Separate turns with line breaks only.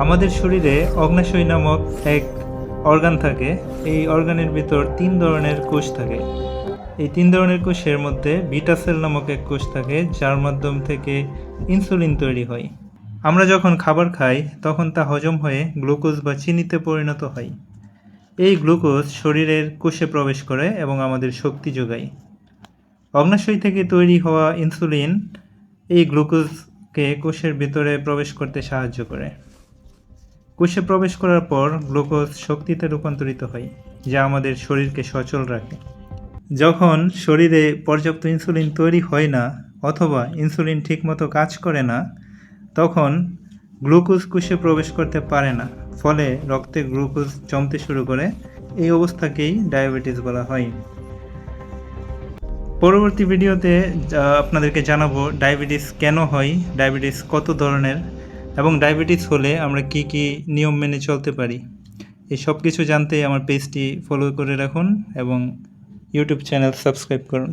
আমাদের শরীরে অগ্ন্যাশয় নামক এক অর্গান থাকে। এই অর্গানের ভিতর 3 ধরনের কোষ থাকে। এই 3 ধরনের কোষের মধ্যে বিটা সেল নামক এক কোষ থাকে, যার মাধ্যম থেকে ইনসুলিন তৈরি হয়। আমরা যখন খাবার খাই তখন তা হজম হয়ে গ্লুকোজ বা চিনিতে পরিণত হয়। এই গ্লুকোজ শরীরের কোষে প্রবেশ করে এবং আমাদের শক্তি যোগায়। অগ্ন্যাশয় থেকে তৈরি হওয়া ইনসুলিন এই গ্লুকোজকে কোষের ভিতরে প্রবেশ করতে সাহায্য করে। কোষে প্রবেশ করার পর গ্লুকোজ শক্তিতে রূপান্তরিত হয়, যা আমাদের শরীরকে সচল রাখে। যখন শরীরে পর্যাপ্ত ইনসুলিন তৈরি হয় না অথবা ইনসুলিন ঠিকমতো কাজ করে না, তখন গ্লুকোজ কোষে প্রবেশ করতে পারে না, ফলে রক্তে গ্লুকোজ জমতে শুরু করে। এই অবস্থাকেই ডায়াবেটিস বলা হয়। পরবর্তী ভিডিওতে আপনাদেরকে জানাবো ডায়াবেটিস কেন হয়, ডায়াবেটিস কত ধরনের, এবং ডায়াবেটিস হলে আমরা কি কি নিয়ম মেনে চলতে পারি। এই সব কিছু জানতে আমার পেজটি ফলো করে রাখুন এবং ইউটিউব চ্যানেল সাবস্ক্রাইব করুন।